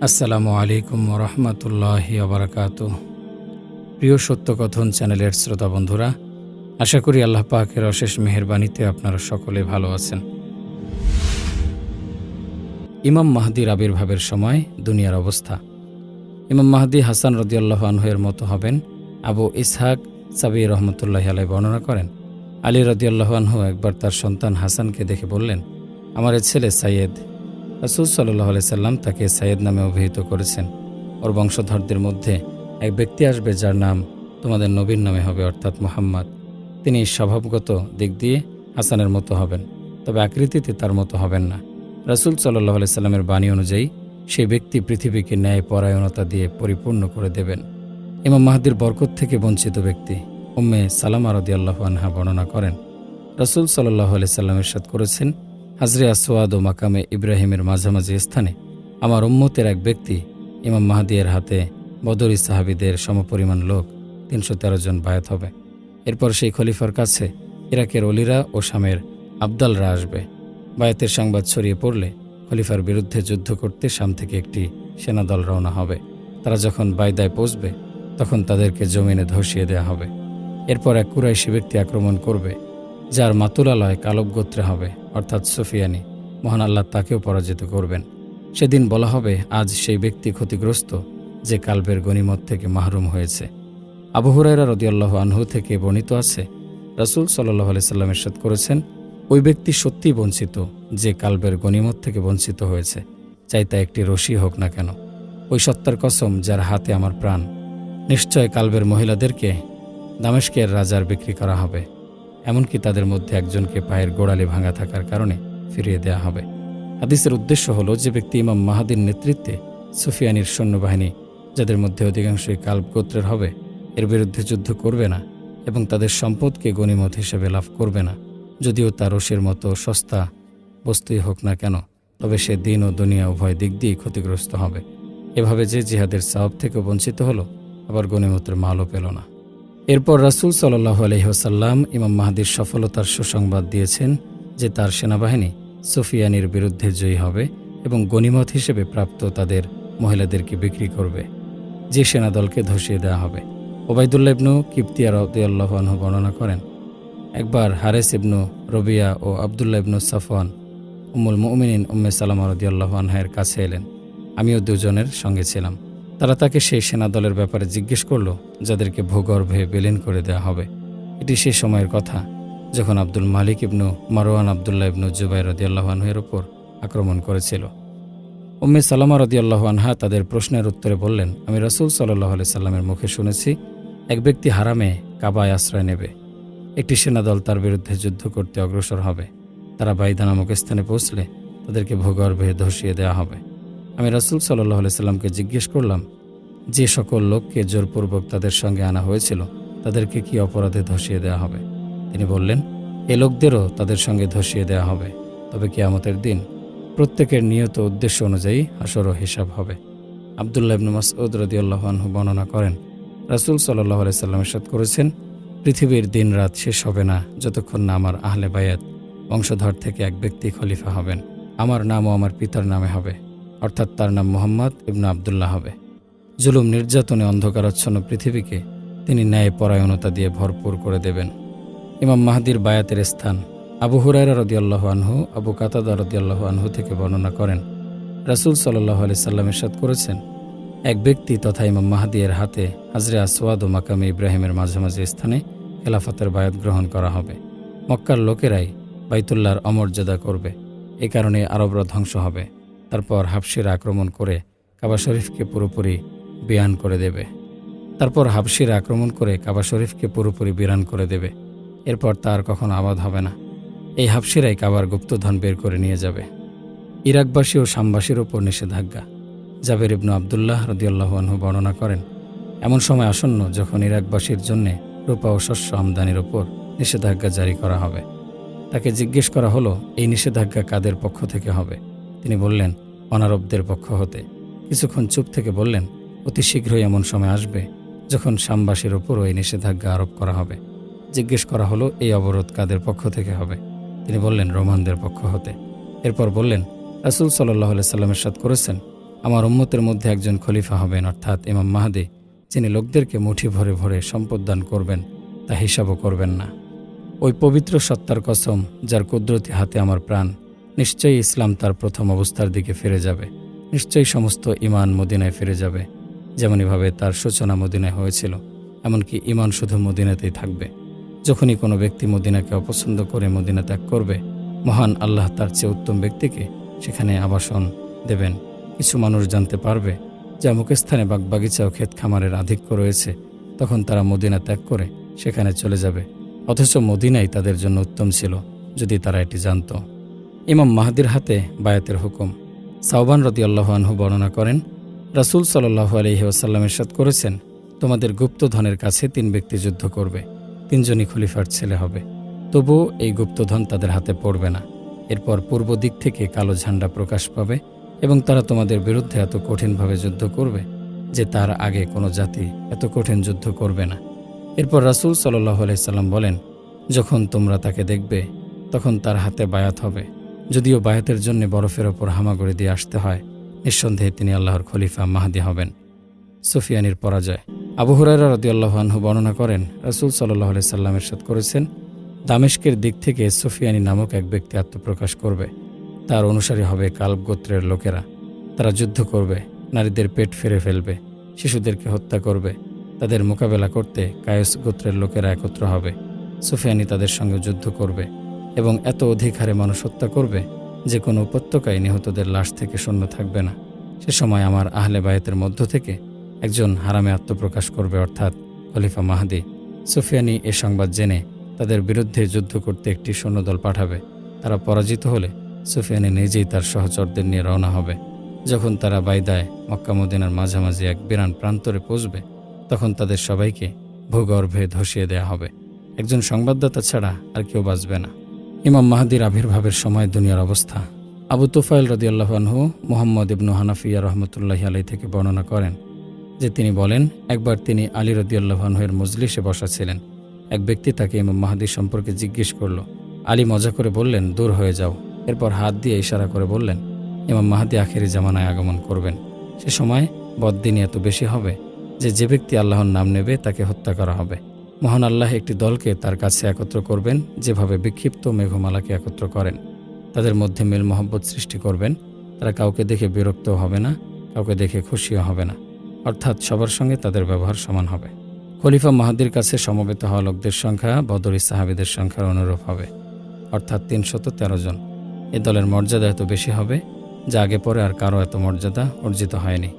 আসসালামু আলাইকুম রহমতুল্লাহি ওবারাকাতুহ। প্রিয় সত্যকথন চ্যানেলের শ্রোতা বন্ধুরা, আশা করি আল্লাহ পাকের অশেষ মেহেরবানিতে আপনারা সকলে ভালো আছেন। ইমাম মাহদির আবির্ভাবের সময় দুনিয়ার অবস্থা। ইমাম মাহদি হাসান রাদিয়াল্লাহু আনহু এর মতো হবেন। আবু ইসহাক সাবি রহমতুল্লাহি আলাইহি বর্ণনা করেন, আলী রাদিয়াল্লাহু আনহু একবার তার সন্তান হাসানকে দেখে বললেন, আমার এ ছেলে সাইয়েদ। রাসূল সাল্লাল্লাহু আলাইহি সাল্লাম তাকে সাইয়েদ নামে অভিহিত করেছেন। ওর বংশধরদের মধ্যে এক ব্যক্তি আসবে যার নাম তোমাদের নবীর নামে হবে, অর্থাৎ মুহাম্মদ। তিনি স্বভাবগত দিক দিয়ে হাসানের মতো হবেন, তবে আকৃতিতে তার মতো হবেন না। রাসূল সাল্লাল্লাহু আলাইহি সাল্লামের বাণী অনুযায়ী সেই ব্যক্তি পৃথিবীকে ন্যায় পরায়ণতা দিয়ে পরিপূর্ণ করে দেবেন। ইমাম মাহদির বরকত থেকে বঞ্চিত ব্যক্তি উম্মে সালামা রাদিয়াল্লাহু আনহা বর্ণনা করেন, রাসূল সাল্লাল্লাহু আলাইহি সাল্লাম ইরশাদ করেছেন, হাজরে আসওয়াদ ও মাকামে ইব্রাহিমের মাঝামাঝি স্থানে আমার উম্মতের এক ব্যক্তি ইমাম মাহদি এর হাতে বদরি সাহাবীদের সমপরিমাণ লোক ৩১৩ জন বায়াত হবে। এরপর সেই খলিফার কাছে ইরাকের অলিরা ও শামের আবদালরা আসবে। বায়াতের সংবাদ ছড়িয়ে পড়লে খলিফার বিরুদ্ধে যুদ্ধ করতে শাম থেকে একটি সেনাদল রওনা হবে। তারা যখন বাইদায় পৌঁছবে তখন তাদেরকে জমিনে ধসিয়ে দেয়া হবে। এরপর এক কুরাইশি ব্যক্তি আক্রমণ করবে, যার মাতুলালয় কালব গোত্রে হবে, অর্থাৎ সুফিয়ানি। মহান আল্লাহ তাকেও পরাজিত করবেন। সেদিন বলা হবে, আজ সেই ব্যক্তি ক্ষতিগ্রস্ত যে কালবের গনিমত থেকে মাহরুম হয়েছে। আবু হুরায়রা রাদিয়াল্লাহু আনহু থেকে বর্ণিত আছে, রাসূল সাল্লাল্লাহু আলাইহি সাল্লাম ইরশাদ করেছেন, ওই ব্যক্তি সত্যিই বঞ্চিত যে কালবের গনিমত থেকে বঞ্চিত হয়েছে, চাই তা একটি রশি হোক না কেন। ওই সত্তার কসম যার হাতে আমার প্রাণ, নিশ্চয় কালবের মহিলাদেরকে দামেস্কের রাজার বিক্রি করা হবে, এমনকি তাদের মধ্যে একজনকে পায়ের গোড়ালি ভাঙা থাকার কারণে ফিরিয়ে দেয়া হবে। হাদিসের উদ্দেশ্য হলো, যে ব্যক্তি ইমাম মাহদির নেতৃত্বে সুফিয়ানির সৈন্যবাহিনী, যাদের মধ্যে অধিকাংশই কালব গোত্রের হবে, এর বিরুদ্ধে যুদ্ধ করবে না এবং তাদের সম্পদকে গনিমত হিসেবে লাভ করবে না, যদিও তা রশির মতো সস্তা বস্তুই হোক না কেন, তবে সে দিন ও দুনিয়া উভয় দিক দিয়েই ক্ষতিগ্রস্ত হবে। এভাবে যে জিহাদের সওয়াব থেকে বঞ্চিত হলো, আবার গনিমতের মালও পেল না। এরপর রাসূল সাল্লাল্লাহু আলাইহি ওয়াসাল্লাম ইমাম মাহদির সফলতার সুসংবাদ দিয়েছেন যে তার সেনাবাহিনী সুফিয়ানির বিরুদ্ধে জয়ী হবে এবং গনিমত হিসেবে প্রাপ্ত তাদের মহিলাদেরকে বিক্রি করবে, যে সেনাদলকে ধসিয়ে দেওয়া হবে। ওবাইদুল্লাহ ইবনু কিবতিয়া রাদিয়াল্লাহু আনহু বর্ণনা করেন, একবার হারেস ইবনু রবিয়া ও আবদুল্লাহ ইবনু সাফওয়ান উম্মুল মুমিনিন উম্মে সালামা রাদিয়াল্লাহু আনহার কাছে এলেন। আমিও দুজনের সঙ্গে ছিলাম। তারা তাকে সেই সেনাদলের ব্যাপারে জিজ্ঞেস করল, যাদেরকে ভূগর্ভে বিলীন করে দেওয়া হবে। এটি সে সময়ের কথা যখন আব্দুল মালিক ইবনু মারওয়ান আবদুল্লাহ ইবনু জুবাইর রাদিয়াল্লাহু আনহুর উপর আক্রমণ করেছিল। উম্মে সালামা রাদিয়াল্লাহু আনহা তাদের প্রশ্নের উত্তরে বললেন, আমি রাসূল সাল্লাল্লাহু আলাইহি সাল্লামের মুখে শুনেছি, এক ব্যক্তি হারামে কাবায় আশ্রয় নেবে। একটি সেনাদল তার বিরুদ্ধে যুদ্ধ করতে অগ্রসর হবে। তারা বাইদা নামক স্থানে পৌঁছলে তাদেরকে ভূগর্ভে ধসিয়ে দেওয়া হবে। আমি রাসূল সাল্লাল্লাহু আলাইহি সাল্লামকে জিজ্ঞেস করলাম, যে সকল লোককে জোরপূর্বক তাদের সঙ্গে আনা হয়েছিল তাদেরকে কি অপরাধে ধসিয়ে দেওয়া হবে? তিনি বললেন, এ লোকদেরও তাদের সঙ্গে ধসিয়ে দেওয়া হবে, তবে কিয়ামতের দিন প্রত্যেকের নিয়ত উদ্দেশ্য অনুযায়ী হাসর ও হিসাব হবে। আবদুল্লাহ ইবনু মাসউদ রাদিয়াল্লাহু আনহু বর্ণনা করেন, রাসূল সাল্লাল্লাহু আলাইহি সাল্লাম ইরশাদ করেছেন, পৃথিবীর দিন রাত শেষ হবে না যতক্ষণ না আমার আহলে বায়াত বংশধর থেকে এক ব্যক্তি খলিফা হবেন। আমার নামও আমার পিতার নামে হবে, অর্থাৎ তার নাম মুহাম্মদ ইবনু আবদুল্লাহ হবে। জুলুম নির্যাতনে অন্ধকারাচ্ছন্ন পৃথিবীকে তিনি ন্যায় পরায়ণতা দিয়ে ভরপুর করে দেবেন। ইমাম মাহদির বায়াতের স্থান। আবু হুরায়রা রাদিয়াল্লাহু আনহু আবু কাতাদা রাদিয়াল্লাহু আনহু থেকে বর্ণনা করেন, রাসূল সাল্লাল্লাহু আলাইহি সাল্লাম ইরশাদ করেছেন, এক ব্যক্তি তথা ইমাম মাহদি এর হাতে হাজরে আসওয়াদ ও মাকামে ইব্রাহিমের মাঝামাঝি স্থানে খেলাফতের বায়াত গ্রহণ করা হবে। মক্কার লোকেরাই বাইতুল্লাহর অমর্যাদা করবে, এ কারণে আরবরা ধ্বংস হবে। তারপর হাবশিরা আক্রমণ করে কাবা শরীফকে পুরোপুরি বিরান করে দেবে। এরপর তার কখনো আবাদ হবে না। এই হাবশিরাই কাবার গুপ্তধন বের করে নিয়ে যাবে। ইরাকবাসী ও শামবাসীর ওপর নিষেধাজ্ঞা। জাবের ইবনু আবদুল্লাহ রাদিয়াল্লাহু আনহু বর্ণনা করেন, এমন সময় আসন্ন যখন ইরাকবাসীর জন্যে রূপা ও শস্য আমদানির ওপর নিষেধাজ্ঞা জারি করা হবে। তাকে জিজ্ঞেস করা হলো, এই নিষেধাজ্ঞা কাদের পক্ষ থেকে হবে? তিনি বললেন, অনারবদের পক্ষ হতে। কিছুক্ষণ চুপ থেকে বললেন, অতি শীঘ্রই এমন সময় আসবে যখন শামবাসীর ওপরও এই নিষেধাজ্ঞা আরোপ করা হবে। জিজ্ঞেস করা হলো, এই অবরোধ কাদের পক্ষ থেকে হবে? তিনি বললেন, রোমানদের পক্ষ হতে। এরপর বললেন, রাসূল সাল্লাল্লাহু আলাইহি সাল্লাম ইরশাদ করেছেন, আমার উম্মতের মধ্যে একজন খলিফা হবেন, অর্থাৎ ইমাম মাহদী, যিনি লোকদেরকে মুঠি ভরে ভরে সম্পদ দান করবেন, তা হিসাবও করবেন না। ওই পবিত্র সত্তার কসম, যার কুদরতি হাতে আমার প্রাণ, নিশ্চয়ই ইসলাম তার প্রথম অবস্থার দিকে ফিরে যাবে। নিশ্চয়ই সমস্ত ঈমান মদিনায় ফিরে যাবে, যেমনইভাবে তার সূচনা মদিনায় হয়েছিল। এমনকি ঈমান শুধু মদিনাতেই থাকবে। যখনই কোনো ব্যক্তি মদিনাকে অপছন্দ করে মদিনা ত্যাগ করবে, মহান আল্লাহ তার চেয়ে উত্তম ব্যক্তিকে সেখানে আবাসন দেবেন। কিছু মানুষ জানতে পারবে যে অমুক স্থানে বাগবাগিচা ও ক্ষেত খামারের আধিক্য রয়েছে, তখন তারা মদিনা ত্যাগ করে সেখানে চলে যাবে, অথচ মদিনাই তাদের জন্য উত্তম ছিল যদি তারা এটি জানত। ইমাম মাহদির হাতে বায়াতের হুকুম। সাওবান রাদিয়াল্লাহু আনহু বর্ণনা করেন, রাসূল সাল্লাল্লাহু আলাইহি ওয়াসাল্লাম ইরশাদ করেছেন, তোমাদের গুপ্তধনের কাছে 3 ব্যক্তি যুদ্ধ করবে, 3 জনই খলিফার ছেলে হবে। তবুও এই গুপ্তধন তাদের হাতে পড়বে না। এরপর পূর্ব দিক থেকে কালো ঝান্ডা প্রকাশ পাবে এবং তারা তোমাদের বিরুদ্ধে এত কঠিনভাবে যুদ্ধ করবে যে তার আগে কোনো জাতি এত কঠিন যুদ্ধ করবে না। এরপর রাসূল সাল্লাল্লাহু আলাইহি সাল্লাম বলেন, যখন তোমরা তাকে দেখবে তখন তার হাতে বায়াত হবে। যদিও বায়াতের জন্য বরফের ওপর হামাগুড়ি দিয়ে আসতে হয়, নিঃসন্দেহে তিনি আল্লাহর খলিফা মাহদী হবেন। সুফিয়ানির পরাজয়। আবু হুরায়রা রাদিয়াল্লাহু আনহু বর্ণনা করেন, রাসূল সাল্লাল্লাহু আলাইহি সাল্লাম ইরশাদ করেছেন, দামেস্কের দিক থেকে সুফিয়ানি নামক এক ব্যক্তি আত্মপ্রকাশ করবে। তার অনুসারী হবে কালব গোত্রের লোকেরা। তারা যুদ্ধ করবে, নারীদের পেট ফেরে ফেলবে, শিশুদেরকে হত্যা করবে। তাদের মোকাবেলা করতে কায়স গোত্রের লোকেরা একত্র হবে। সুফিয়ানি তাদের সঙ্গে যুদ্ধ করবে এবং এত অধিক হারে মানুষ হত্যা করবে যে কোনো উপত্যকায় নিহতদের লাশ থেকে শূন্য থাকবে না। সে সময় আমার আহলে বায়াতের মধ্য থেকে একজন হারামে আত্মপ্রকাশ করবে, অর্থাৎ খলিফা মাহদী। সুফিয়ানি এ সংবাদ জেনে তাদের বিরুদ্ধে যুদ্ধ করতে একটি সৈন্যদল পাঠাবে। তারা পরাজিত হলে সুফিয়ানি নিজেই তার সহচরদের নিয়ে রওনা হবে। যখন তারা বাইদায় মক্কা মদিনার মাঝামাঝি এক বিরান প্রান্তরে পৌঁছবে, তখন তাদের সবাইকে ভূগর্ভে ধসিয়ে দেয়া হবে। একজন সংবাদদাতা ছাড়া আর কেউ বাঁচবে না। ইমাম মাহদীর আবির্ভাবের সময় দুনিয়ার অবস্থা। আবু তুফাইল রাদিয়াল্লাহু আনহু মুহাম্মদ ইবনু হানাফিয়া রহমতুল্লাহি আলাইহি থেকে বর্ণনা করেন যে তিনি বলেন, একবার তিনি আলী রাদিয়াল্লাহু আনহুর মজলিসে বসা ছিলেন। এক ব্যক্তি তাকে ইমাম মাহদী সম্পর্কে জিজ্ঞেস করল। আলী মজা করে বললেন, দূর হয়ে যাও। এরপর হাত দিয়ে ইশারা করে বললেন, ইমাম মাহদী আখেরি জামানায় আগমন করবেন। সে সময় বদদিনী এত বেশি হবে যে ব্যক্তি আল্লাহর নাম নেবে তাকে হত্যা করা হবে। মহান আল্লাহ একটি দলকে তার কাছে একত্র করবেন, যেভাবে বিক্ষিপ্ত মেঘমালাকে একত্র করেন। তাদের মধ্যে মেল মহব্বত সৃষ্টি করবেন। তারা কাউকে দেখে বিরক্তও হবে না, কাউকে দেখে খুশিও হবে না, অর্থাৎ সবার সঙ্গে তাদের ব্যবহার সমান হবে। খলিফা মাহদীর কাছে সমবেত হওয়া লোকদের সংখ্যা বদরী সাহাবীদের সংখ্যার অনুরূপ হবে, অর্থাৎ 313 জন। এ দলের মর্যাদা এত বেশি হবে যা আগে পরে আর কারো এত মর্যাদা অর্জিত হয়নি।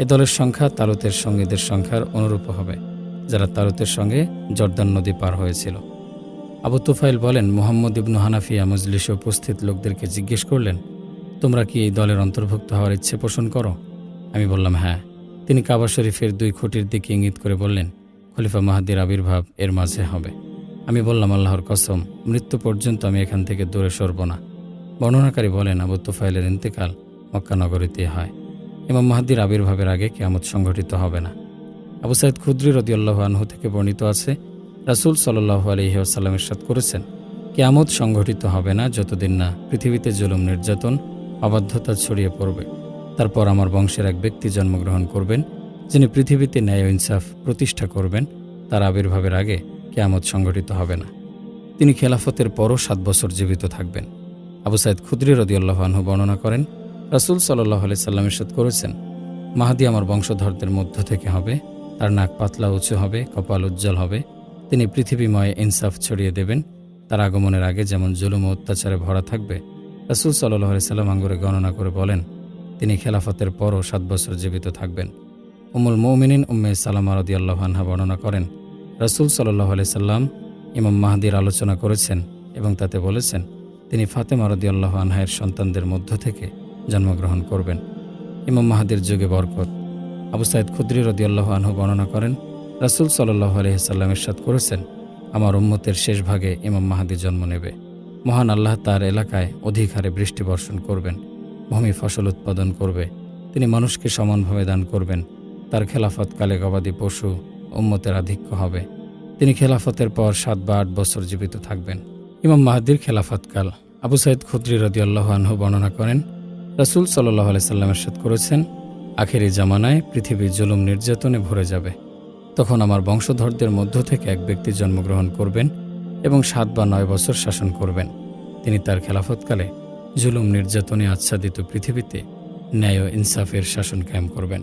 এ দলের সংখ্যা তালুতের সঙ্গীদের সংখ্যার অনুরূপ হবে, যারা তালুতের সঙ্গে জর্দান নদী পার হয়েছিল। আবু তুফাইল বলেন, মুহাম্মদ ইবনু হানাফিয়া মজলিসে উপস্থিত লোকদেরকে জিজ্ঞেস করলেন, তোমরা কি এই দলের অন্তর্ভুক্ত হওয়ার ইচ্ছে পোষণ করো? আমি বললাম, হ্যাঁ। তিনি কাবা শরীফের 2 খুঁটির দিকে ইঙ্গিত করে বললেন, খলিফা মাহদীর আবির্ভাব এর মাঝে হবে। আমি বললাম, আল্লাহর কসম, মৃত্যু পর্যন্ত আমি এখান থেকে দূরে সরব না। বর্ণনাকারী বলেন, আবু তুফাইলের ইন্তেকাল মক্কা নগরীতে হয়। ইমাম মাহদীর আবির্ভাবের আগে কিয়ামত সংঘটিত হবে না। আবু সাঈদ খুদরি রাদিয়াল্লাহু আনহু থেকে বর্ণিত আছে, রাসূল সাল্লাল্লাহু আলাইহি ওয়াসাল্লাম ইরশাদ করেছেন, কিয়ামত সংঘটিত হবে না যতদিন না পৃথিবীতে জুলুম, নির্যাতন, অবাধ্যতা ছড়িয়ে পড়বে। তারপর আমার বংশের এক ব্যক্তি জন্মগ্রহণ করবেন, যিনি পৃথিবীতে ন্যায় ও ইনসাফ প্রতিষ্ঠা করবেন। তার আবির্ভাবের আগে কিয়ামত সংঘটিত হবে না। তিনি খেলাফতের পরও 7 বছর জীবিত থাকবেন। আবু সাঈদ খুদরি রাদিয়াল্লাহু আনহু বর্ণনা করেন, রাসূল সাল্লাল্লাহু আলাইহি সাল্লাম ইরশাদ করেছেন, মাহদী আমার বংশধরদের মধ্য থেকে হবে। তার নাক পাতলা উঁচু হবে, কপাল উজ্জ্বল হবে। তিনি পৃথিবীময় ইনসাফ ছড়িয়ে দেবেন। তার আগমনের আগে যেমন জুলুম ও অত্যাচারে ভরা থাকবে, রাসূল সাল্লাল্লাহু আলাইহি সাল্লাম আঙ্গুরে গণনা করে বলেন, তিনি খেলাফতের পরও 7 বছর জীবিত থাকবেন। উম্মুল মুমিনিন উম্মে সালামা রাদিয়াল্লাহু আনহা বর্ণনা করেন, রাসূল সাল্লাল্লাহু আলাইহি সাল্লাম ইমাম মাহদীর আলোচনা করেছেন এবং তাতে বলেছেন, তিনি ফাতেমা রাদিয়াল্লাহু আনহার সন্তানদের মধ্য থেকে জন্মগ্রহণ করবেন। ইমাম মাহদীর যুগে বরকত। আবু সাঈদ খুদরি রাদিয়াল্লাহু আনহু বর্ণনা করেন, রাসূল সাল্লাল্লাহু আলাইহি সাল্লাম ইরশাদ করেছেন, আমার উম্মতের শেষ ভাগে ইমাম মাহদী জন্ম নেবে। মহান আল্লাহ তার এলাকায় অধিক হারে বৃষ্টি বর্ষণ করবেন, ভূমি ফসল উৎপাদন করবে। তিনি মানুষকে সমানভাবে দান করবেন। তার খেলাফতকালে গবাদি পশু উম্মতের আধিক্য হবে। তিনি খেলাফতের পর 7 বা 8 বছর জীবিত থাকবেন। ইমাম মাহদীর খেলাফতকাল। আবু সাঈদ খুদরি রাদিয়াল্লাহু আনহু বর্ণনা করেন, রাসূল সাল্লাল্লাহু আলাইহি সাল্লাম ইরশাদ করেছেন, আখেরি জামানায় পৃথিবী জুলুম নির্যাতনে ভরে যাবে। তখন আমার বংশধরদের মধ্য থেকে এক ব্যক্তি জন্মগ্রহণ করবেন এবং 7 বা 9 বছর শাসন করবেন। তিনি তার খেলাফতকালে জুলুম নির্যাতনে আচ্ছাদিত পৃথিবীতে ন্যায় ও ইনসাফের শাসন কায়েম করবেন।